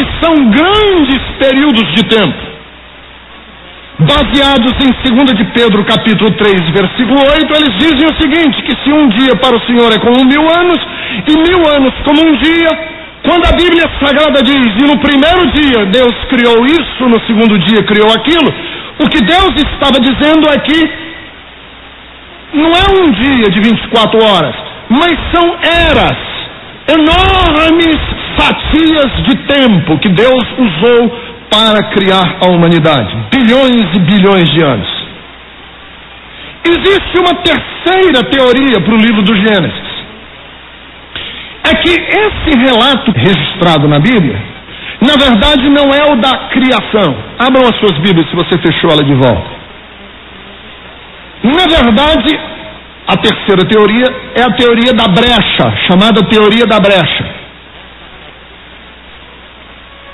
que são grandes períodos de tempo, baseados em 2 de Pedro capítulo 3, versículo 8, eles dizem o seguinte, que se um dia para o Senhor é como 1000 anos, e 1000 anos como um dia, quando a Bíblia Sagrada diz, e no primeiro dia Deus criou isso, no segundo dia criou aquilo, o que Deus estava dizendo é que não é um dia de 24 horas, mas são eras, enormes fatias de tempo que Deus usou para criar a humanidade, bilhões e bilhões de anos. Existe uma terceira teoria para o livro do Gênesis. É que esse relato registrado na Bíblia, na verdade não é o da criação. Abram as suas Bíblias se você fechou ela de volta. Na verdade, a terceira teoria é a teoria da brecha, chamada teoria da brecha.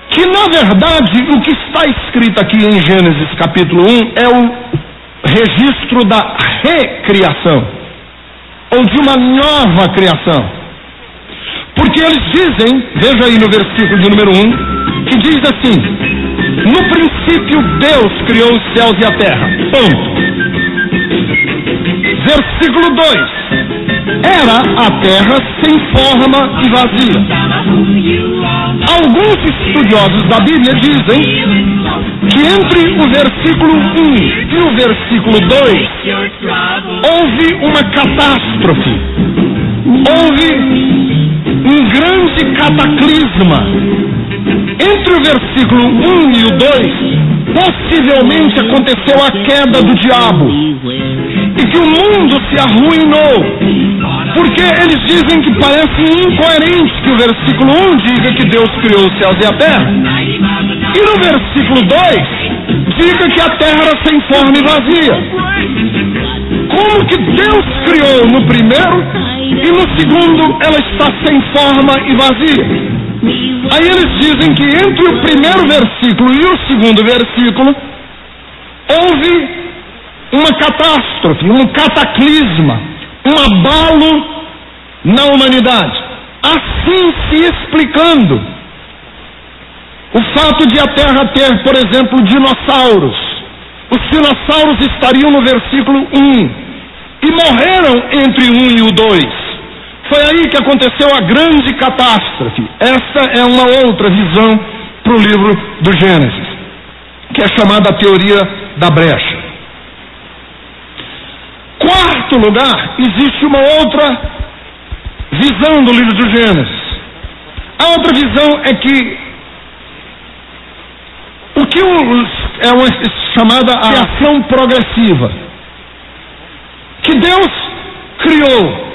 Que na verdade o que está escrito aqui em Gênesis capítulo 1 é o registro da recriação, ou de uma nova criação. Porque eles dizem, veja aí no versículo de número 1, que diz assim: no princípio Deus criou os céus e a terra. Ponto. Versículo 2: era a terra sem forma e vazia. Alguns estudiosos da Bíblia dizem que entre o versículo 1 e o versículo 2 houve uma catástrofe, houve um grande cataclisma. Entre o versículo 1 e o 2, possivelmente aconteceu a queda do diabo e que o mundo se arruinou. Porque eles dizem que parece incoerente que o versículo 1 diga que Deus criou os céus e a terra, e no versículo 2 diga que a terra era sem forma e vazia. Como que Deus criou no primeiro e no segundo ela está sem forma e vazia? Aí eles dizem que entre o primeiro versículo e o segundo versículo houve uma catástrofe, um cataclisma, um abalo na humanidade. Assim se explicando o fato de a Terra ter, por exemplo, dinossauros. Os dinossauros estariam no versículo 1 e morreram entre o 1 e o 2. Foi aí que aconteceu a grande catástrofe. Essa é uma outra visão para o livro do Gênesis, que é chamada a teoria da brecha. Quarto lugar, existe uma outra visão do livro do Gênesis. A outra visão é que o que é uma chamada a ação progressiva, que Deus criou,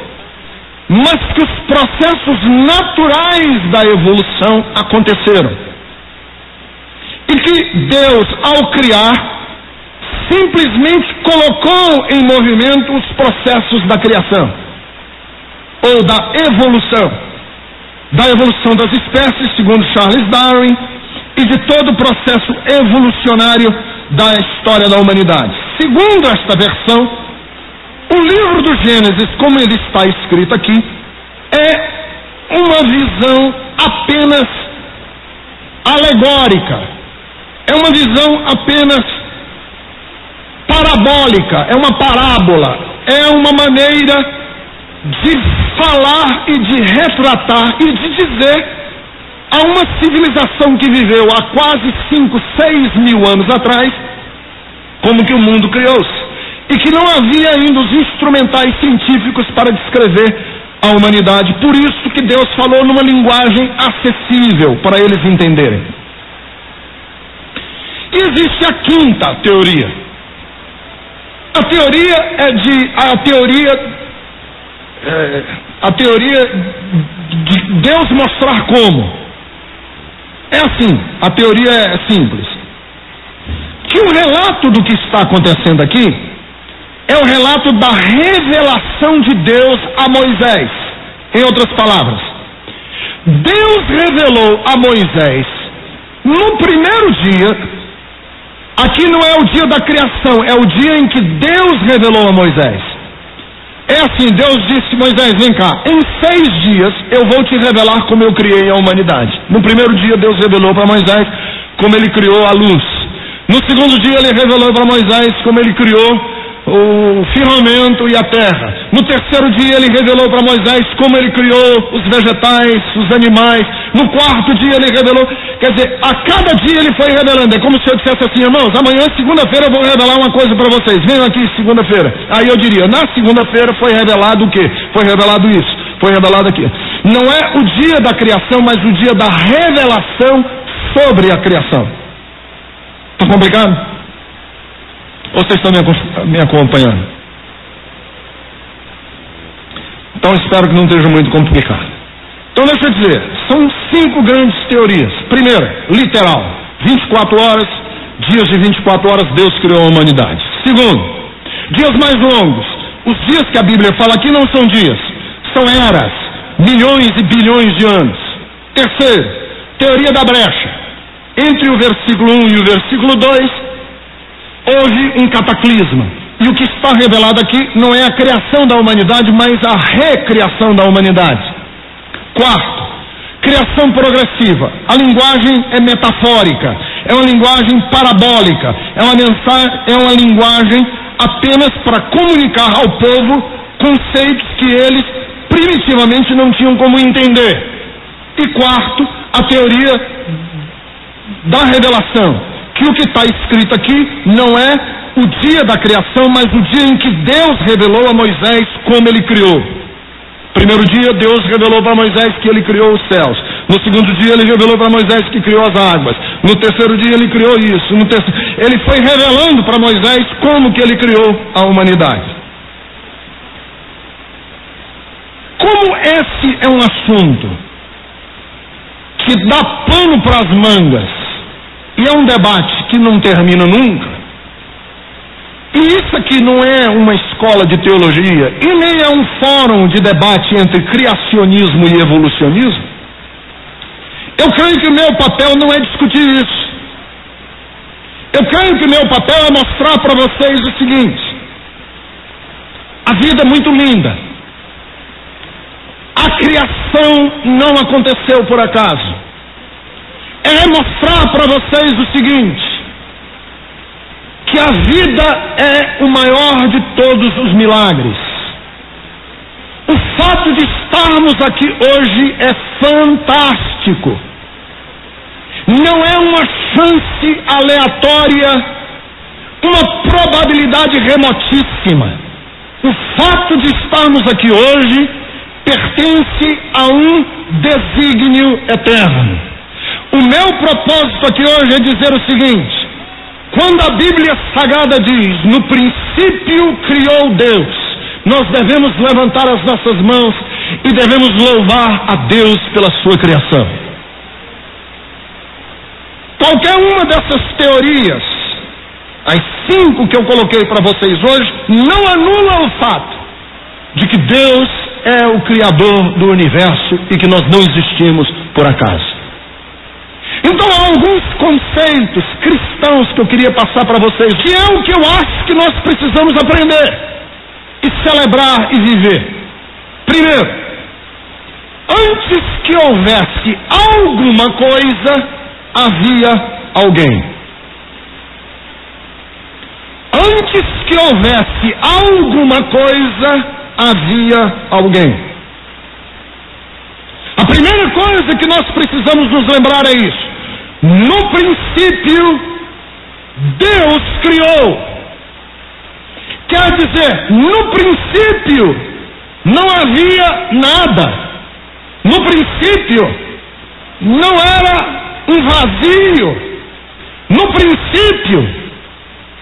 mas que os processos naturais da evolução aconteceram. E que Deus, ao criar, simplesmente colocou em movimento os processos da criação, ou da evolução das espécies, segundo Charles Darwin, e de todo o processo evolucionário da história da humanidade. Segundo esta versão, o livro do Gênesis, como ele está escrito aqui, é uma visão apenas alegórica, é uma visão apenas parabólica, é uma parábola, é uma maneira de falar e de retratar e de dizer a uma civilização que viveu há quase 5, 6 mil anos atrás, como que o mundo criou-se, e que não havia ainda os instrumentais científicos para descrever a humanidade. Por isso que Deus falou numa linguagem acessível para eles entenderem. E existe a quinta teoria. A teoria é a teoria de Deus mostrar como. É assim, a teoria é simples. Que o relato do que está acontecendo aqui é o relato da revelação de Deus a Moisés. Em outras palavras, Deus revelou a Moisés no primeiro dia. Aqui não é o dia da criação, é o dia em que Deus revelou a Moisés. É assim, Deus disse: Moisés, vem cá, em 6 dias eu vou te revelar como eu criei a humanidade. No primeiro dia Deus revelou para Moisés como ele criou a luz. No segundo dia ele revelou para Moisés como ele criou o firmamento e a terra. No terceiro dia ele revelou para Moisés como ele criou os vegetais, os animais. No quarto dia ele revelou, quer dizer, a cada dia ele foi revelando. É como se eu dissesse assim: irmãos, amanhã, segunda-feira, eu vou revelar uma coisa para vocês. Venham aqui segunda-feira. Aí eu diria: na segunda-feira foi revelado o quê? Foi revelado isso, foi revelado aquilo. Não é o dia da criação, mas o dia da revelação sobre a criação. Está complicado? Ou vocês estão me acompanhando? Então espero que não esteja muito complicado. Então deixa eu dizer, são 5 grandes teorias. Primeira, literal, 24 horas, dias de 24 horas Deus criou a humanidade. Segundo, dias mais longos. Os dias que a Bíblia fala aqui não são dias, são eras, milhões e bilhões de anos. Terceiro, teoria da brecha. Entre o versículo 1 e o versículo 2 houve um cataclisma. E o que está revelado aqui não é a criação da humanidade, mas a recriação da humanidade. Quarto, criação progressiva. A linguagem é metafórica, é uma linguagem parabólica, é uma linguagem apenas para comunicar ao povo conceitos que eles primitivamente não tinham como entender. E quarto, a teoria da revelação, que o que está escrito aqui não é o dia da criação, mas o dia em que Deus revelou a Moisés como ele criou. Primeiro dia Deus revelou para Moisés que ele criou os céus. No segundo dia ele revelou para Moisés que criou as águas. No terceiro dia ele criou isso. Ele foi revelando para Moisés como que ele criou a humanidade. Como esse é um assunto que dá pano para as mangas e é um debate que não termina nunca, e isso aqui não é uma escola de teologia e nem é um fórum de debate entre criacionismo e evolucionismo, eu creio que o meu papel não é discutir isso. Eu creio que o meu papel é mostrar para vocês o seguinte: a vida é muito linda, a criação não aconteceu por acaso. É mostrar para vocês o seguinte: que a vida é o maior de todos os milagres. O fato de estarmos aqui hoje é fantástico. Não é uma chance aleatória, uma probabilidade remotíssima. O fato de estarmos aqui hoje pertence a um desígnio eterno. O meu propósito aqui hoje é dizer o seguinte: quando a Bíblia Sagrada diz, no princípio criou Deus, nós devemos levantar as nossas mãos e devemos louvar a Deus pela sua criação. Qualquer uma dessas teorias, as 5 que eu coloquei para vocês hoje, não anula o fato de que Deus é o Criador do universo e que nós não existimos por acaso. Então há alguns conceitos cristãos que eu queria passar para vocês, que é o que eu acho que nós precisamos aprender e celebrar e viver. Primeiro, antes que houvesse alguma coisa, havia alguém. Antes que houvesse alguma coisa, havia alguém. A primeira coisa que nós precisamos nos lembrar é isso: no princípio Deus criou. Quer dizer, no princípio não havia nada. No princípio não era um vazio. No princípio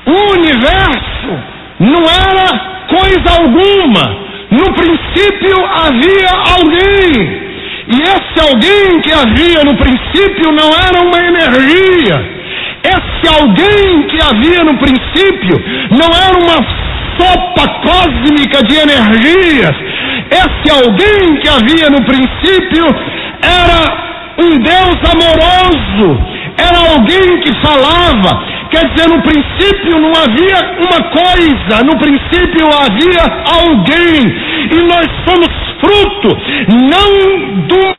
o universo não era coisa alguma. No princípio havia alguém. E esse alguém que havia no princípio não era uma energia. Esse alguém que havia no princípio não era uma sopa cósmica de energias. Esse alguém que havia no princípio era um Deus amoroso. Era alguém que falava. quer dizer, no princípio não havia uma coisa, no princípio havia alguém, e nós somos fruto, não do